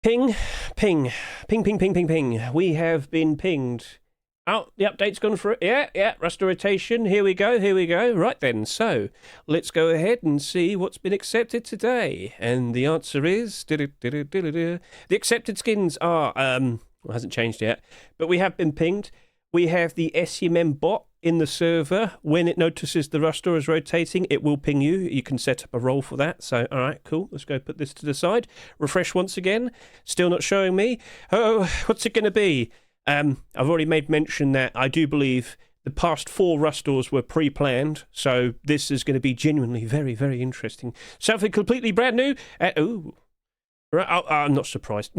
Ping, ping, ping, ping, ping, ping, ping. We have been pinged. Oh, the update's gone through. Yeah, rust rotation. Here we go, here we go. Right then, so let's go ahead and see what's been accepted today. And the answer is... The accepted skins are... Well, it hasn't changed yet, but we have been pinged. We have the SUMM bot in the server. When it notices the rust ore is rotating, it will ping you. You can set up a role for that. So, all right, cool. Let's go put this to the side. Refresh once again. Still not showing me. Oh, what's it going to be? I've already made mention that I do believe the past 4 rust ores were pre-planned. So this is going to be genuinely very, very interesting. Something completely brand new. Ooh. Right, I'm not surprised.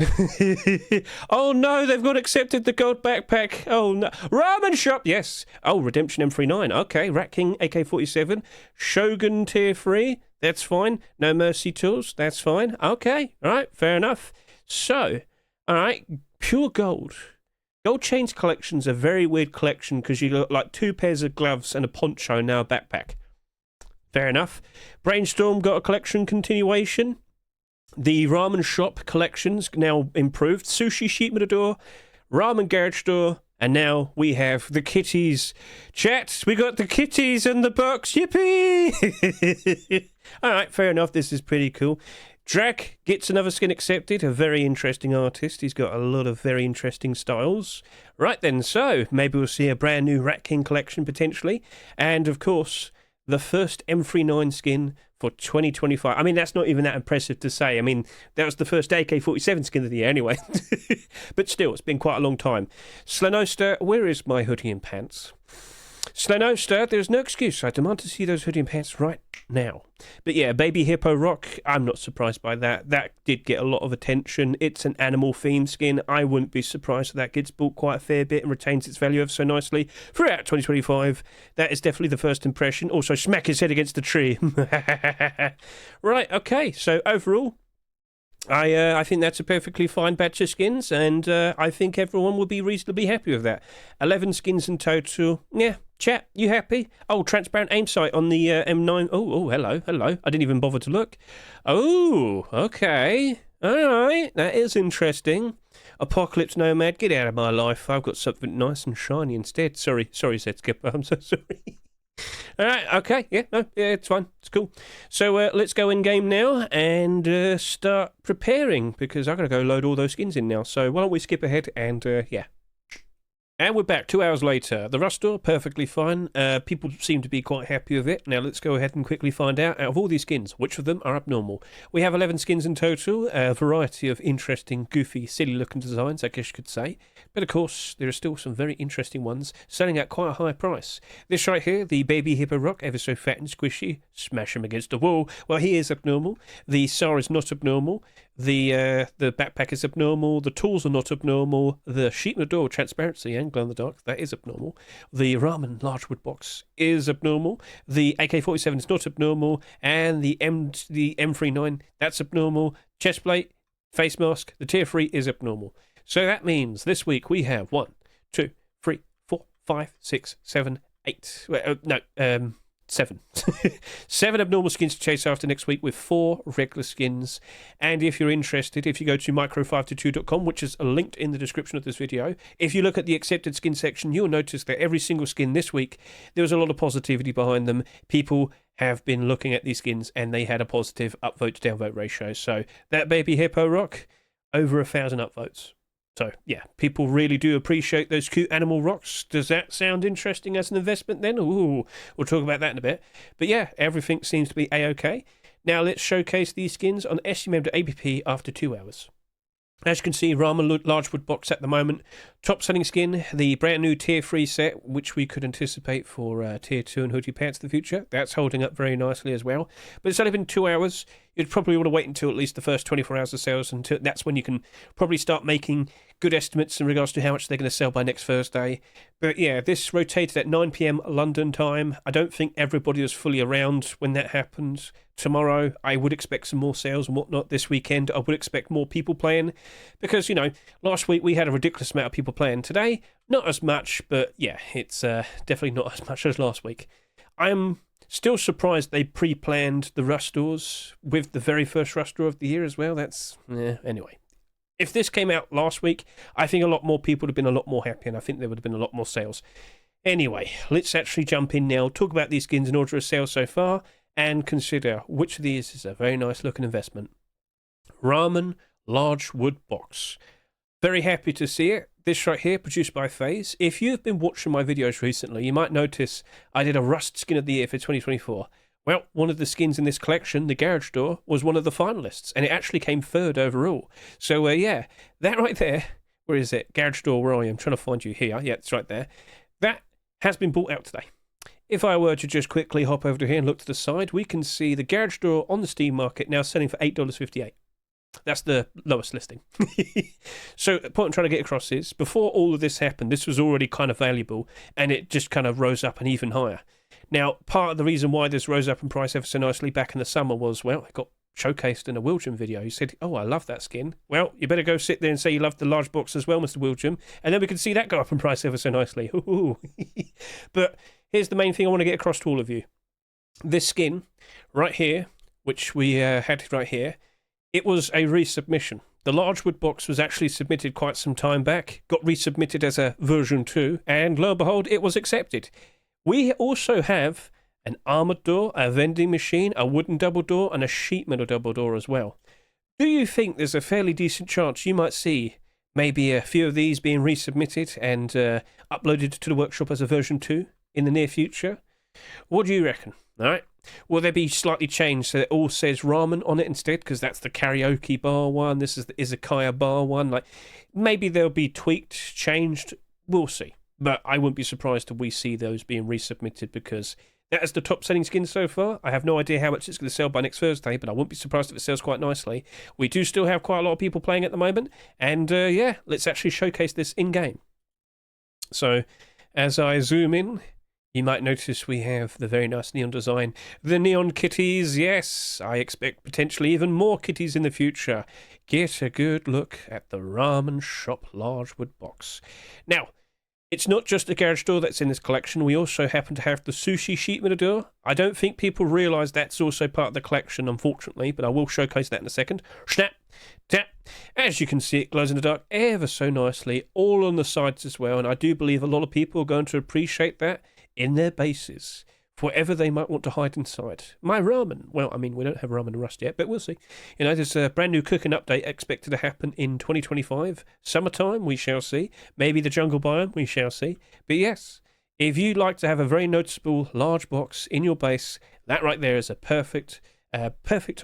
Oh no, they've got accepted the gold backpack. Oh no. Ramen shop, yes. Oh, Redemption M39. Okay, King AK47. Shogun Tier 3. That's fine. No Mercy tools. That's fine. Okay, all right, fair enough. So, all right, pure gold. Gold Chains collection's a very weird collection because you got like 2 pairs of gloves and a poncho, now a backpack. Fair enough. Brainstorm got a collection continuation. The Ramen Shop collections now improved. Sushi Sheep Matador, Ramen Garage Store, and now we have the kitties. Chat, we got the kitties and the box. Yippee! Alright, fair enough. This is pretty cool. Drac gets another skin accepted. A very interesting artist. He's got a lot of very interesting styles. Right then, so maybe we'll see a brand new Rat King collection potentially. And of course, the first M39 skin for 2025. I mean, that's not even that impressive to say. I mean, that was the first AK47 skin of the year anyway. But still, it's been quite a long time. Slenoster, where is my hoodie and pants? Slenoster, there's no excuse. I demand to see those hoodie and pants right now. But yeah, Baby Hippo Rock, I'm not surprised by that. That did get a lot of attention. It's an animal theme skin. I wouldn't be surprised if that gets bought quite a fair bit and retains its value ever so nicely throughout 2025. That is definitely the first impression. Also, smack his head against the tree. Right, okay. So overall, I think that's a perfectly fine batch of skins, and I think everyone will be reasonably happy with that. 11 skins in total. Yeah, chat, you happy? Oh, transparent aim sight on the M9. Oh, hello. I didn't even bother to look. Oh, okay. All right, that is interesting. Apocalypse Nomad, get out of my life. I've got something nice and shiny instead. Sorry, Zed Skipper. I'm so sorry. All right, okay, yeah, it's fine, it's cool. So let's go in game now and start preparing, because I've got to go load all those skins in now. So why don't we skip ahead and yeah. And we're back 2 hours later. The rust ore, perfectly fine. People seem to be quite happy with it. Now let's go ahead and quickly find out of all these skins, which of them are abnormal. We have 11 skins in total, a variety of interesting, goofy, silly-looking designs, I guess you could say. But of course, there are still some very interesting ones, selling at quite a high price. This right here, the Baby Hippo Rock, ever so fat and squishy. Smash him against the wall. Well, he is abnormal. The SAR is not abnormal. The backpack is abnormal. The tools are not abnormal. The sheet Matador transparency and glow in the dark, that is abnormal. The Ramen large wood box is abnormal. The AK47 is not abnormal, and the M39, that's abnormal. Chest plate, face mask, the tier 3 is abnormal. So that means this week we have 1, 2, 3, 4, 5, 6, 7, 8. No, 7. 7 abnormal skins to chase after next week with 4 regular skins. And if you're interested, if you go to micro522.com, which is linked in the description of this video, if you look at the accepted skin section, you'll notice that every single skin this week, there was a lot of positivity behind them. People have been looking at these skins and they had a positive upvote to downvote ratio. So that Baby Hippo Rock, over 1,000 upvotes. So, yeah, people really do appreciate those cute animal rocks. Does that sound interesting as an investment then? Ooh, we'll talk about that in a bit. But yeah, everything seems to be A-OK. Now let's showcase these skins on SUMM.app after 2 hours. As you can see, Ramen large wood box at the moment. Top selling skin, the brand new tier 3 set, which we could anticipate for tier 2 and hoodie pants in the future. That's holding up very nicely as well. But it's only been 2 hours. You'd probably want to wait until at least the first 24 hours of sales, and that's when you can probably start making good estimates in regards to how much they're going to sell by next Thursday. But yeah, this rotated at 9 PM London time. I don't think everybody was fully around when that happened. Tomorrow, I would expect some more sales and whatnot. This weekend, I would expect more people playing. Because, you know, last week we had a ridiculous amount of people playing. Today, not as much, but yeah, it's definitely not as much as last week. I'm still surprised they pre-planned the rust ores with the very first rust ore of the year as well. That's, anyway. If this came out last week, I think a lot more people would have been a lot more happy, and I think there would have been a lot more sales. Anyway, let's actually jump in now, talk about these skins in order of sale so far, and consider which of these is a very nice looking investment. Ramen large wood box. Very happy to see it. This right here, produced by FaZe. If you've been watching my videos recently, you might notice I did a Rust skin of the year for 2024. Well, one of the skins in this collection, the Garage Door, was one of the finalists, and it actually came third overall. So, yeah, that right there, where is it? Garage Door, where are you? I'm trying to find you here. Yeah, it's right there. That has been bought out today. If I were to just quickly hop over to here and look to the side, we can see the Garage Door on the Steam market now selling for $8.58. That's the lowest listing. So the point I'm trying to get across is, before all of this happened, this was already kind of valuable, and it just kind of rose up and even higher. Now, part of the reason why this rose up in price ever so nicely back in the summer was, well, it got showcased in a Wilgem video. He said, oh, I love that skin. Well, you better go sit there and say you love the large box as well, Mr. Wilgem, and then we can see that go up in price ever so nicely. But here's the main thing I want to get across to all of you. This skin right here, which we had right here, it was a resubmission. The large wood box was actually submitted quite some time back, got resubmitted as a version 2, and lo and behold, it was accepted. We also have an armoured door, a vending machine, a wooden double door, and a sheet metal double door as well. Do you think there's a fairly decent chance you might see maybe a few of these being resubmitted and uploaded to the workshop as a version 2 in the near future? What do you reckon? All right. Will they be slightly changed so it all says ramen on it instead? Because that's the karaoke bar one. This is the izakaya bar one. Like, maybe they'll be tweaked, changed. We'll see. But I wouldn't be surprised if we see those being resubmitted, because that is the top selling skin so far. I have no idea how much it's going to sell by next Thursday, but I wouldn't be surprised if it sells quite nicely. We do still have quite a lot of people playing at the moment. And yeah, let's actually showcase this in game. So as I zoom in, you might notice we have the very nice neon design. The neon kitties, yes, I expect potentially even more kitties in the future. Get a good look at the Ramen Shop large wood box. Now, it's not just the Garage Door that's in this collection. We also happen to have the Sushi sheet metal door. I don't think people realise that's also part of the collection, unfortunately, but I will showcase that in a second. Snap, tap. As you can see, it glows in the dark ever so nicely, all on the sides as well, and I do believe a lot of people are going to appreciate that in their bases, for whatever they might want to hide inside. My ramen. Well, I mean, we don't have ramen and Rust yet, but we'll see. You know, there's a brand new cooking update expected to happen in 2025. Summertime, we shall see. Maybe the jungle biome, we shall see. But yes, if you'd like to have a very noticeable large box in your base, that right there is a perfect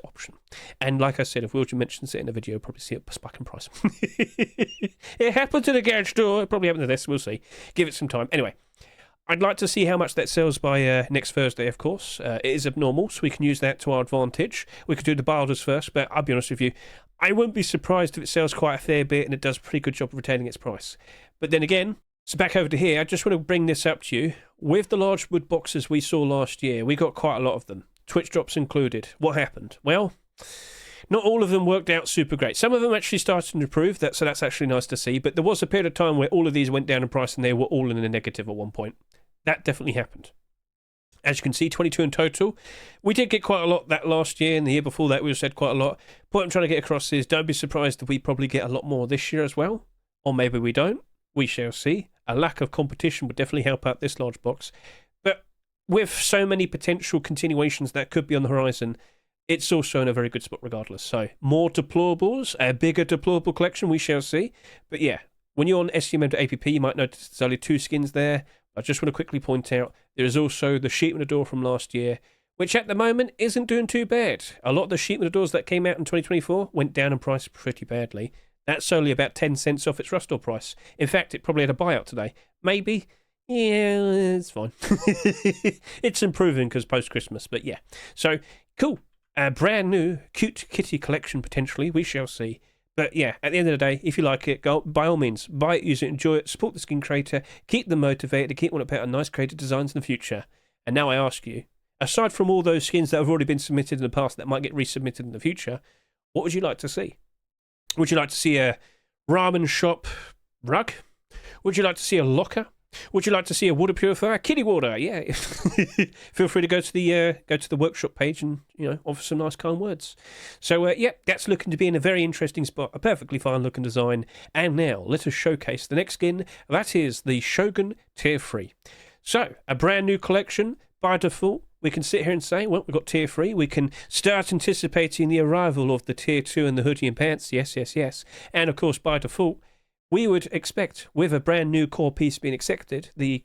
option. And like I said, if Wilgem mentions it in a video, you'll probably see it spike in price. It happened to the Garage Door. It probably happened to this. We'll see. Give it some time. Anyway, I'd like to see how much that sells by next Thursday, of course. It is abnormal, so we can use that to our advantage. We could do the bilders first, but I'll be honest with you, I wouldn't be surprised if it sells quite a fair bit and it does a pretty good job of retaining its price. But then again, so back over to here, I just want to bring this up to you. With the large wood boxes we saw last year, we got quite a lot of them, Twitch drops included. What happened? Well, not all of them worked out super great. Some of them actually started to improve, so that's actually nice to see. But there was a period of time where all of these went down in price and they were all in the negative at one point. That definitely happened. As you can see, 22 in total. We did get quite a lot that last year, and the year before that we also had quite a lot. What I'm trying to get across is, don't be surprised if we probably get a lot more this year as well. Or maybe we don't. We shall see. A lack of competition would definitely help out this large box. But with so many potential continuations that could be on the horizon, it's also in a very good spot regardless. So, more deplorables, a bigger deplorable collection, we shall see. But yeah, when you're on SCM.app, you might notice there's only 2 skins there. I just want to quickly point out, there is also the sheet metal door from last year, which at the moment isn't doing too bad. A lot of the sheet metal doors that came out in 2024 went down in price pretty badly. That's only about 10 cents off its Rust door price. In fact, it probably had a buyout today. Maybe. Yeah, it's fine. It's improving because post-Christmas, but yeah. So, cool. A brand new cute kitty collection, potentially. We shall see. But yeah, at the end of the day, if you like it, go by all means, buy it, use it, enjoy it, support the skin creator, keep them motivated, keep wanting to put out nice creative designs in the future. And now I ask you, aside from all those skins that have already been submitted in the past that might get resubmitted in the future, what would you like to see? Would you like to see a ramen shop rug? Would you like to see a locker? Would you like to see a water purifier? Kiddie water, yeah. Feel free to go to the workshop page and offer some nice kind words. So yeah, that's looking to be in a very interesting spot, a perfectly fine looking design. And now let us showcase the next skin. That is the Shogun Tier 3. So a brand new collection by default. We can sit here and say, well, we've got Tier 3. We can start anticipating the arrival of the Tier 2 and the hoodie and pants. Yes, yes, yes. And of course, by default, we would expect, with a brand new core piece being accepted, the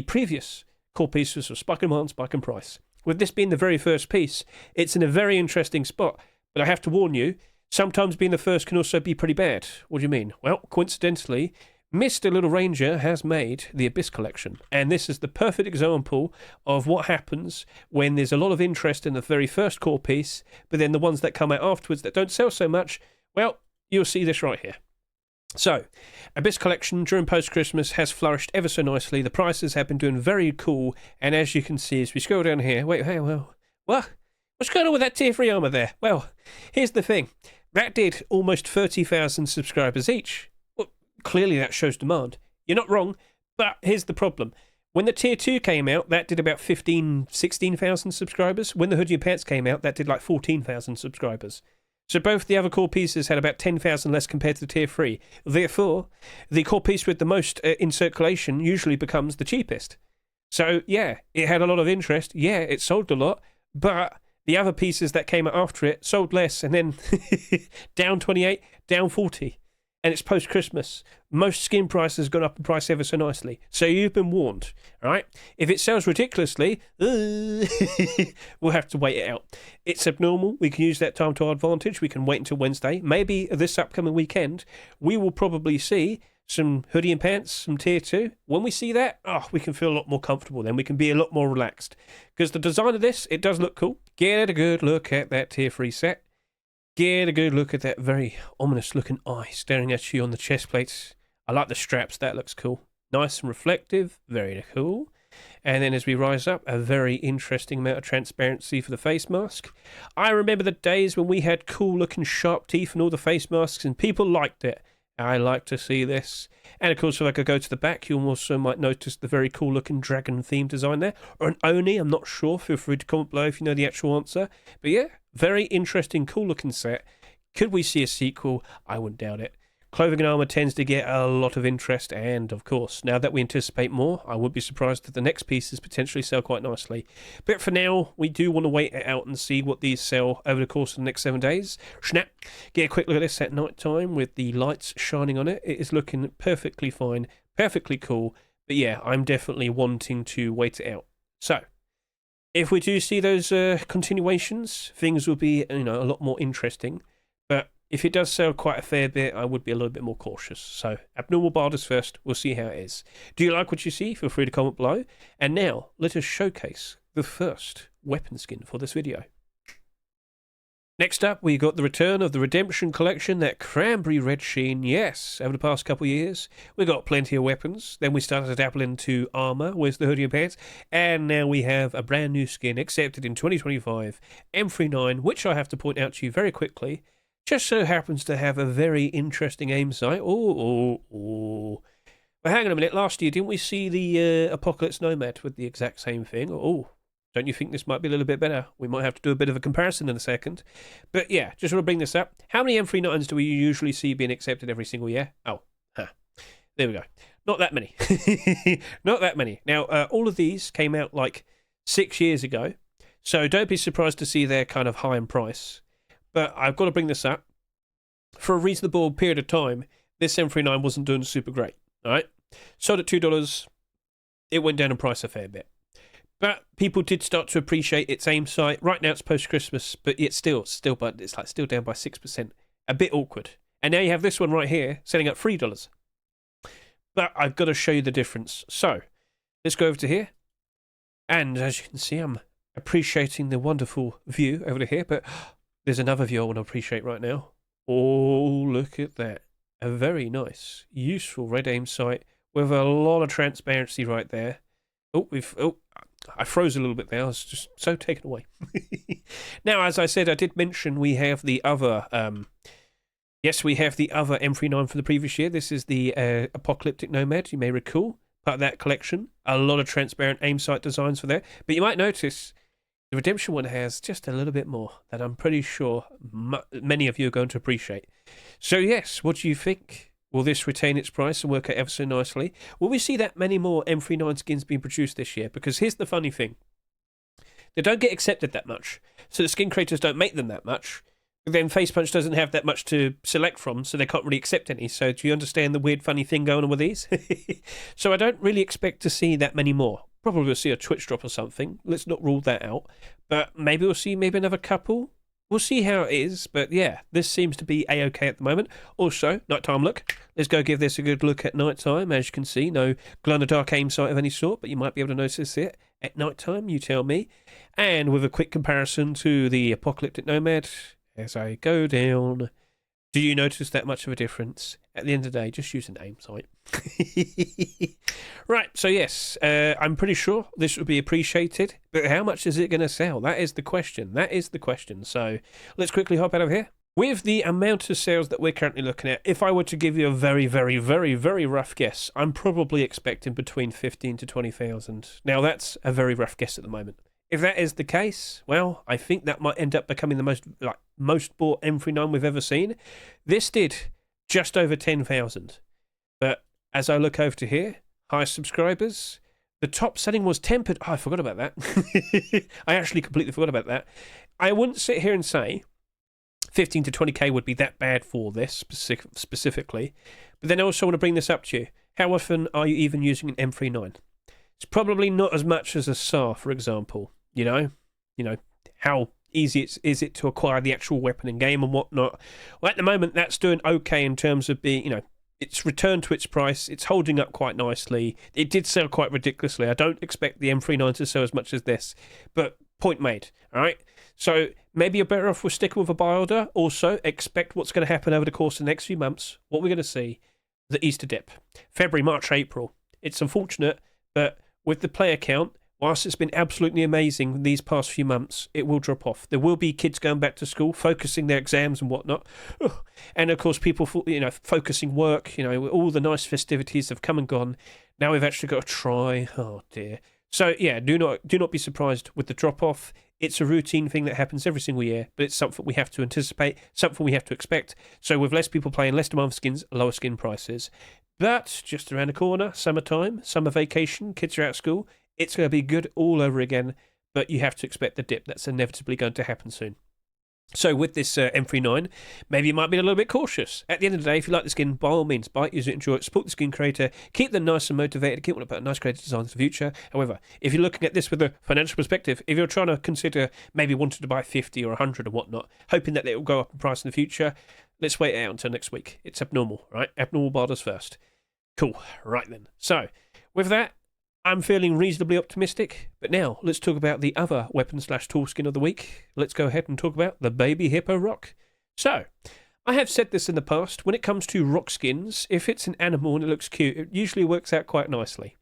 previous core pieces of spike in demand, spike in price. With this being the very first piece, it's in a very interesting spot. But I have to warn you, sometimes being the first can also be pretty bad. What do you mean? Well, coincidentally, Mr. Little Ranger has made the Abyss collection. And this is the perfect example of what happens when there's a lot of interest in the very first core piece, but then the ones that come out afterwards that don't sell so much, well, you'll see this right here. So, Abyss collection during post-Christmas has flourished ever so nicely. The prices have been doing very cool. And as you can see, as we scroll down here... Wait, hey, well... What? What's going on with that Tier 3 armor there? Well, here's the thing. That did almost 30,000 subscribers each. Well, clearly that shows demand. You're not wrong, but here's the problem. When the Tier 2 came out, that did about 16,000 subscribers. When the hoodie and pants came out, that did like 14,000 subscribers. So both the other core pieces had about 10,000 less compared to the Tier 3. Therefore, the core piece with the most in circulation usually becomes the cheapest. So, yeah, it had a lot of interest. Yeah, it sold a lot. But the other pieces that came after it sold less. And then down 28, down 40. And it's post-Christmas. Most skin prices gone up in price ever so nicely. So you've been warned, all right? If it sells ridiculously, we'll have to wait it out. It's abnormal. We can use that time to our advantage. We can wait until Wednesday. Maybe this upcoming weekend, we will probably see some hoodie and pants, some Tier 2. When we see that, we can feel a lot more comfortable then. We can be a lot more relaxed. Because the design of this, it does look cool. Get a good look at that Tier 3 set. Get a good look at that very ominous looking eye staring at you on the chest plates. I like the straps, that looks cool. Nice and reflective, very cool. And then as we rise up, a very interesting amount of transparency for the face mask. I remember the days when we had cool looking sharp teeth and all the face masks and people liked it. I like to see this. And of course, if I could go to the back, you also might notice the very cool looking dragon theme design there. Or an Oni, I'm not sure. Feel free to comment below if you know the actual answer. But yeah, very interesting, cool looking set. Could we see a sequel? I wouldn't doubt it. Clothing and armor tends to get a lot of interest, and of course, now that we anticipate more, I would be surprised that the next pieces potentially sell quite nicely. But for now, we do want to wait it out and see what these sell over the course of the next 7 days. Snap! Get a quick look at this at night time with the lights shining on it. It is looking perfectly fine, perfectly cool. But yeah, I'm definitely wanting to wait it out. So, if we do see those continuations, things will be a lot more interesting. But if it does sell quite a fair bit, I would be a little bit more cautious. So, abnormal barders first. We'll see how it is. Do you like what you see? Feel free to comment below. And now, let us showcase the first weapon skin for this video. Next up, we got the return of the Redemption Collection, that cranberry red sheen. Yes, over the past couple of years, we got plenty of weapons. Then we started to dabble into armor with the hoodie and pants. And now we have a brand new skin accepted in 2025, M39, which I have to point out to you very quickly. Just so happens to have a very interesting aim sight. Well, hang on a minute. Last year, didn't we see the Apocalypse Nomad with the exact same thing? Don't you think this might be a little bit better? We might have to do a bit of a comparison in a second. But yeah, just want to bring this up. How many M39s do we usually see being accepted every single year? There we go. Not that many. Not that many. Now, all of these came out like 6 years ago. So don't be surprised to see they're kind of high in price. But I've got to bring this up. For a reasonable period of time, this M39 wasn't doing super great. All right? Sold at $2. It went down in price a fair bit. But people did start to appreciate its aim sight. Right now it's post-Christmas, but it's still down by 6%. A bit awkward. And now you have this one right here, selling at $3. But I've got to show you the difference. So, let's go over to here. And as you can see, I'm appreciating the wonderful view over to here, but there's another view I want to appreciate right now. Oh, look at that. A very nice, useful red aim sight with a lot of transparency right there. I froze a little bit there. I was just so taken away. Now, as I said, I did mention we have the other... we have the other M39 from the previous year. This is the Apocalyptic Nomad, you may recall. part of that collection. A lot of transparent aim sight designs for there. But you might notice the Redemption one has just a little bit more that I'm pretty sure many of you are going to appreciate. So yes, what do you think? Will this retain its price and work out ever so nicely? Will we see that many more M39 skins being produced this year? Because here's the funny thing. They don't get accepted that much. So the skin creators don't make them that much. Then Facepunch doesn't have that much to select from, so they can't really accept any. So do you understand the weird, funny thing going on with these? So I don't really expect to see that many more. Probably we'll see a Twitch drop or something. Let's not rule that out. But maybe we'll see maybe another couple. We'll see how it is. But yeah, this seems to be A-OK at the moment. Also, nighttime look. Let's go give this a good look at nighttime. As you can see, no glow-in-the-dark aim sight of any sort, but you might be able to notice it at nighttime, you tell me. And with a quick comparison to the Apocalyptic Nomad, as I go down, do you notice that much of a difference? At the end of the day, just use an aim sight. Right, so yes, I'm pretty sure this will be appreciated, but how much is it going to sell? That is the question. That is the question. So let's quickly hop out of here. With the amount of sales that we're currently looking at, if I were to give you a very, very, very, very rough guess, I'm probably expecting between 15 to 20,000. Now, that's a very rough guess at the moment. If that is the case, well, I think that might end up becoming the most bought M39 we've ever seen. This did just over 10,000. But as I look over to here, highest subscribers, the top selling was tempered. Oh, I forgot about that. I actually completely forgot about that. I wouldn't sit here and say 15 to 20k would be that bad for this specifically. But then I also want to bring this up to you. How often are you even using an M39? It's probably not as much as a SAR, for example. You know, how easy is it to acquire the actual weapon in game and whatnot. Well, at the moment, that's doing okay in terms of being, it's returned to its price. It's holding up quite nicely. It did sell quite ridiculously. I don't expect the M39 to sell as much as this, but point made, all right? So maybe you're better off with sticking with a buy order. Also, expect what's going to happen over the course of the next few months. What we're going to see, the Easter dip. February, March, April. It's unfortunate, but with the player count, whilst it's been absolutely amazing these past few months, it will drop off. There will be kids going back to school, focusing their exams and whatnot. And of course, people, focusing work, all the nice festivities have come and gone. Now we've actually got to try. Oh, dear. So, yeah, do not be surprised with the drop-off. It's a routine thing that happens every single year, but it's something we have to anticipate, something we have to expect. So with less people playing, less demand for skins, lower skin prices. But just around the corner, summertime, summer vacation, kids are out of school. It's going to be good all over again, but you have to expect the dip. That's inevitably going to happen soon. So with this M39, maybe you might be a little bit cautious. At the end of the day, if you like the skin, by all means, buy it, use it, enjoy it, support the skin creator, keep them nice and motivated, keep wanting to put nice creative designs for the future. However, if you're looking at this with a financial perspective, if you're trying to consider maybe wanting to buy 50 or 100 or whatnot, hoping that it will go up in price in the future, let's wait it out until next week. It's abnormal, right? Abnormal borders first. Cool. Right then. So, with that, I'm feeling reasonably optimistic, but now let's talk about the other weapon/tool skin of the week. Let's go ahead and talk about the Baby Hippo Rock. So, I have said this in the past, when it comes to rock skins, if it's an animal and it looks cute, it usually works out quite nicely.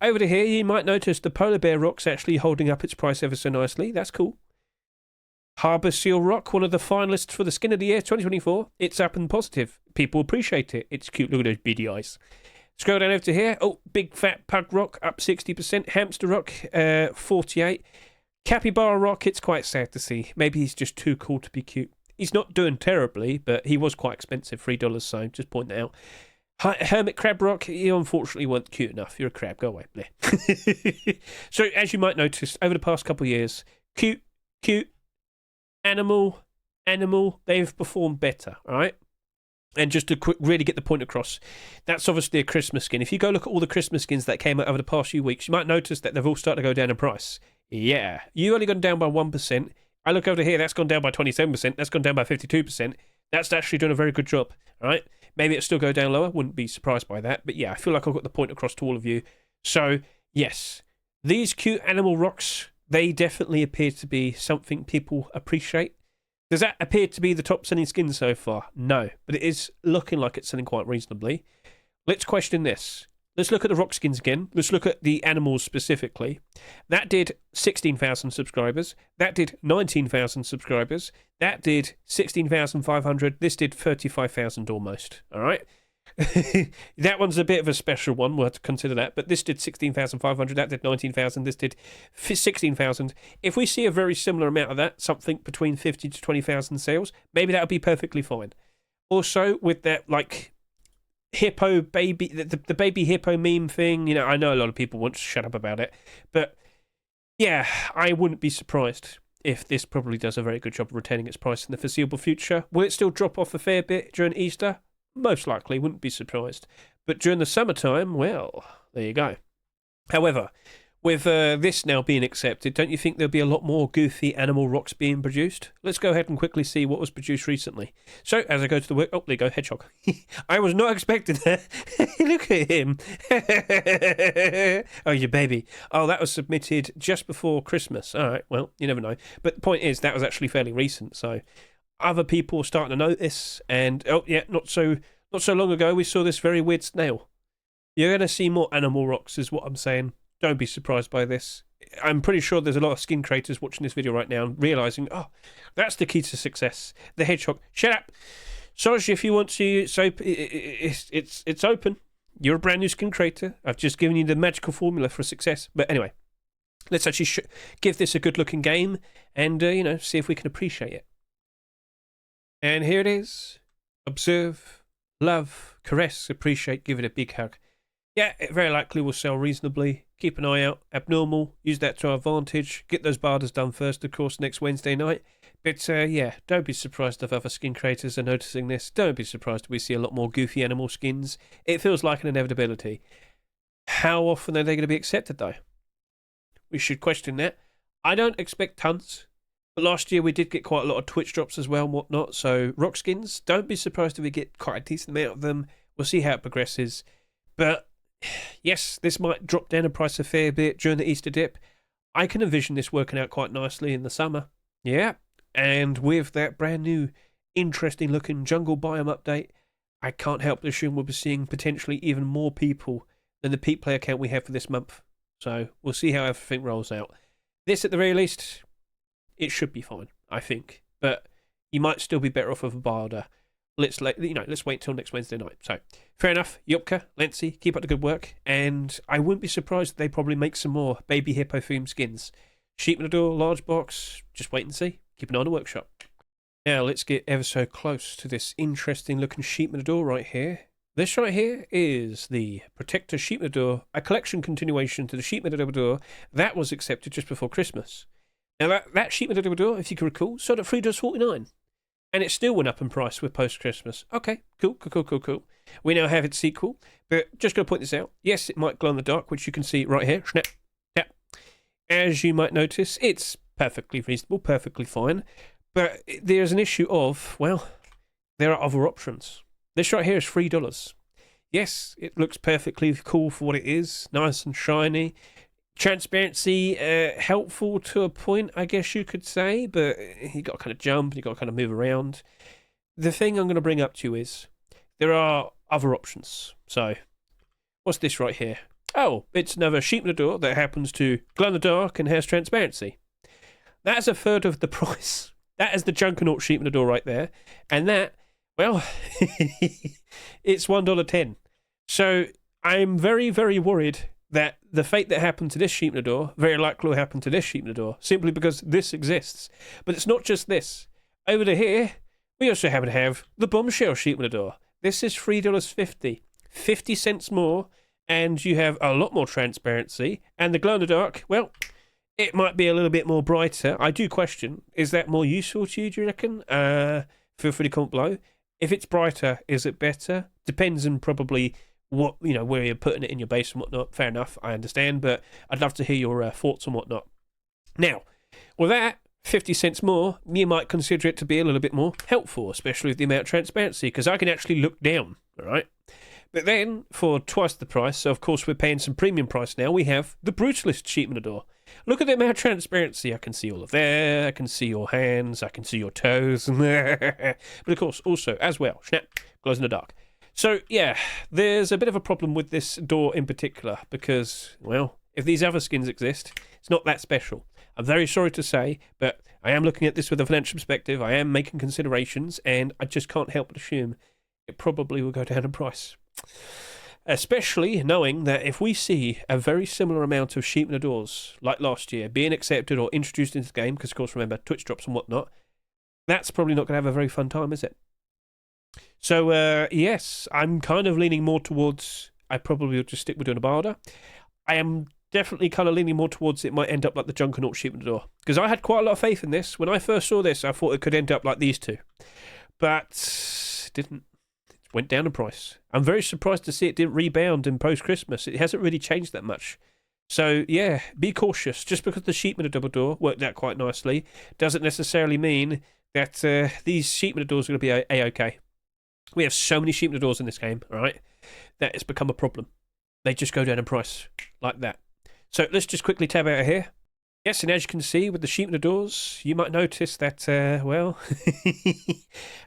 Over to here, you might notice the Polar Bear Rock's actually holding up its price ever so nicely. That's cool. Harbour Seal Rock, one of the finalists for the Skin of the Year 2024. It's up and positive. People appreciate it. It's cute. Look at those beady eyes. Scroll down over to here. Oh, Big Fat Pug Rock, up 60%. Hamster Rock, 48%. Capybara Rock, it's quite sad to see. Maybe he's just too cool to be cute. He's not doing terribly, but he was quite expensive, $3, so just point that out. Hermit Crab Rock, you unfortunately weren't cute enough. You're a crab, go away. So, as you might notice, over the past couple of years, cute, animal, they've performed better, all right? And just to really get the point across, that's obviously a Christmas skin. If you go look at all the Christmas skins that came out over the past few weeks, you might notice that they've all started to go down in price. Yeah, you only gone down by 1%. I look over here, that's gone down by 27%. That's gone down by 52%. That's actually doing a very good job, all right? Maybe it'll still go down lower. Wouldn't be surprised by that. But yeah, I feel like I've got the point across to all of you. So, yes, these cute animal rocks, they definitely appear to be something people appreciate. Does that appear to be the top selling skin so far? No, but it is looking like it's selling quite reasonably. Let's question this. Let's look at the rock skins again. Let's look at the animals specifically. That did 16,000 subscribers. That did 19,000 subscribers. That did 16,500. This did 35,000 almost. All right. That one's a bit of a special one. We'll have to consider that. But this did 16,500. That did 19,000. This did 16,000. If we see a very similar amount of that, something between 50 to 20,000 sales, maybe that would be perfectly fine. Also, with that, like, hippo baby, the baby hippo meme thing, you know, I know a lot of people want to shut up about it, but yeah, I wouldn't be surprised if this probably does a very good job of retaining its price in the foreseeable future. Will it still drop off a fair bit during Easter? Most likely, wouldn't be surprised. But during the summertime, well, there you go. However, with this now being accepted, don't you think there'll be a lot more goofy animal rocks being produced? Let's go ahead and quickly see what was produced recently. So, as I go to the work... Oh, there you go, Hedgehog. I was not expecting that. Look at him. Oh, your baby. Oh, that was submitted just before Christmas. All right, well, you never know. But the point is, that was actually fairly recent, so other people are starting to notice, and, oh, yeah, not so long ago, we saw this very weird snail. You're going to see more animal rocks, is what I'm saying. Don't be surprised by this. I'm pretty sure there's a lot of skin creators watching this video right now and realising, oh, that's the key to success. The hedgehog. Shut up. Sorry if you want to. It's open. You're a brand new skin creator. I've just given you the magical formula for success. But anyway, let's actually give this a good looking game and, you know, see if we can appreciate it. And here it is. Observe, love, caress, appreciate, give it a big hug. Yeah, it very likely will sell reasonably. Keep an eye out. Abnormal. Use that to our advantage. Get those barders done first, of course, next Wednesday night. But, yeah, don't be surprised if other skin creators are noticing this. Don't be surprised if we see a lot more goofy animal skins. It feels like an inevitability. How often are they going to be accepted, though? We should question that. I don't expect tons. But last year we did get quite a lot of Twitch drops as well and whatnot. So, rock skins, don't be surprised if we get quite a decent amount of them. We'll see how it progresses. But... yes, this might drop down in price a fair bit during the Easter dip. I can envision this working out quite nicely in the summer. Yeah, and with that brand new, interesting looking jungle biome update, I can't help but assume we'll be seeing potentially even more people than the peak player count we have for this month. So we'll see how everything rolls out. This, at the very least, it should be fine, I think. But you might still be better off with a barder. Let's wait till next Wednesday night. So, fair enough. Yupka, Lency, keep up the good work. And I wouldn't be surprised if they probably make some more baby hippo themed skins. Sheep in the door, large box. Just wait and see. Keep an eye on the workshop. Now, let's get ever so close to this interesting looking sheep in the door right here. This right here is the Protector Sheep in the door, a collection continuation to the Sheep in the door that was accepted just before Christmas. Now, that Sheep in the door, if you can recall, sold at $3.49. And it still went up in price with post-Christmas. Okay, cool. We now have its sequel, but just going to point this out. Yes, it might glow in the dark, which you can see right here. Snap, tap. As you might notice, it's perfectly reasonable, perfectly fine. But there's an issue of, well, there are other options. This right here is $3. Yes, it looks perfectly cool for what it is. Nice and shiny. Transparency, helpful to a point, I guess you could say, but you got to kind of jump, you got to kind of move around. The thing I'm going to bring up to you is there are other options. So, what's this right here? Oh, it's another sheep in the door that happens to glow in the dark and has transparency. That's a third of the price. That is the Junkernaut sheep in the door right there. And that, well, it's $1.10. So, I'm very, very worried that the fate that happened to this sheep in the door very likely will happen to this sheep in the door, simply because this exists. But it's not just this. Over to here, we also happen to have the bombshell sheep in the door. This is $3.50. 50 cents more, and you have a lot more transparency. And the glow in the dark, well, it might be a little bit more brighter. I do question, is that more useful to you, do you reckon? Feel free to comment below. If it's brighter, is it better? Depends on probably what, you know, where you're putting it in your base and whatnot. Fair enough, I understand, but I'd love to hear your thoughts and whatnot. Now, with that, 50 cents more, you might consider it to be a little bit more helpful, especially with the amount of transparency, because I can actually look down, all right? But then, for twice the price, so of course we're paying some premium price now, we have the Brutalist sheep in the door. Look at the amount of transparency. I can see all of there, I can see your hands, I can see your toes. But of course, also, as well, snap, glows in the dark. So, yeah, there's a bit of a problem with this door in particular because, well, if these other skins exist, it's not that special. I'm very sorry to say, but I am looking at this with a financial perspective. I am making considerations, and I just can't help but assume it probably will go down in price. Especially knowing that if we see a very similar amount of sheep in the doors, like last year, being accepted or introduced into the game, because of course, remember, Twitch drops and whatnot, that's probably not going to have a very fun time, is it? So, yes, I'm kind of leaning more towards, I probably will just stick with doing a barter. I am definitely kind of leaning more towards it might end up like the Junkernaut sheep in the door. Because I had quite a lot of faith in this. When I first saw this, I thought it could end up like these two. But it didn't. It went down in price. I'm very surprised to see it didn't rebound in post-Christmas. It hasn't really changed that much. So, yeah, be cautious. Just because the sheep in the double door worked out quite nicely doesn't necessarily mean that these sheep in the doors are going to be A-OK. We have so many sheep in the doors in this game, right, that it's become a problem. They just go down in price like that. So let's just quickly tab out of here. Yes, and as you can see with the sheep in the doors, you might notice that, well,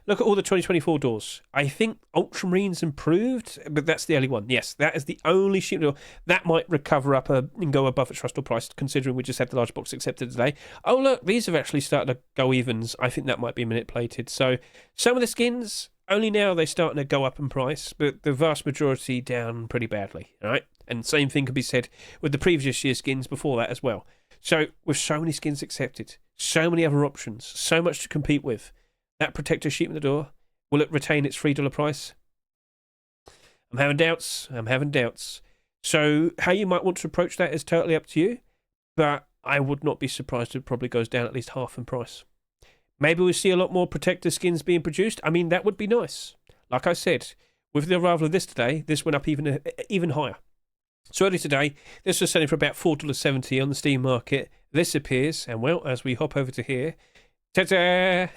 look at all the 2024 doors. I think Ultramarines improved, but that's the only one. Yes, that is the only sheep door. That might recover up and go above its trustable price, considering we just had the large box accepted today. Oh, look, these have actually started to go evens. I think that might be manipulated. So some of the skins, only now they're starting to go up in price, but the vast majority down pretty badly, all right? And same thing could be said with the previous year's skins before that as well. So, with so many skins accepted, so many other options, so much to compete with, that Protector sheep in the door, will it retain its $3 price? I'm having doubts. So, how you might want to approach that is totally up to you, but I would not be surprised if it probably goes down at least half in price. Maybe we'll see a lot more Protector skins being produced. I mean, that would be nice. Like I said, with the arrival of this today, this went up even higher. So early today, this was selling for about $4.70 on the Steam market. This appears, and well, as we hop over to here, ta-da!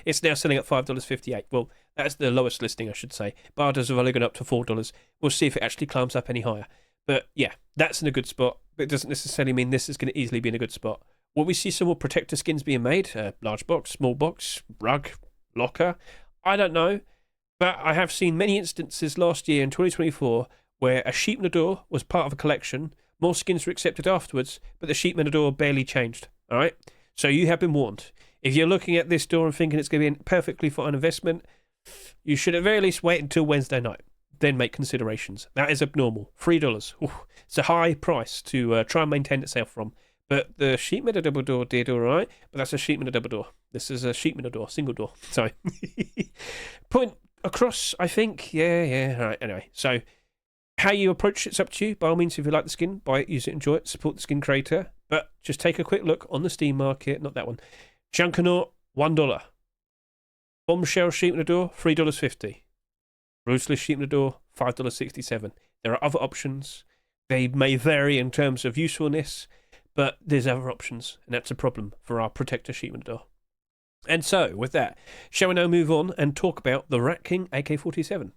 It's now selling at $5.58. Well, that's the lowest listing, I should say. Barters have only gone up to $4. We'll see if it actually climbs up any higher. But yeah, that's in a good spot. But it doesn't necessarily mean this is going to easily be in a good spot. Will we see some more Protector skins being made? Large box, small box, rug, locker? I don't know. But I have seen many instances last year in 2024 where a sheep in the door was part of a collection, more skins were accepted afterwards, but the sheep in the door barely changed, all right? So you have been warned. If you're looking at this door and thinking it's going to be a perfectly fine investment, you should at very least wait until Wednesday night, then make considerations. That is abnormal. $3. Ooh, it's a high price to try and maintain itself from. But the sheep in the double door did all right, but that's a sheep in a double door. This is a sheep in a door, single door. Sorry. Point across, I think. Yeah, all right, anyway. So, how you approach it's up to you. By all means, if you like the skin, buy it, use it, enjoy it, support the skin creator. But just take a quick look on the Steam market. Not that one. Junkernaut, $1. Bombshell sheep in the door, $3.50. Ruthless sheep in the door, $5.67. There are other options. They may vary in terms of usefulness, but there's other options, and that's a problem for our Protector sheep in the door. And so, with that, shall we now move on and talk about the Rat King AK47?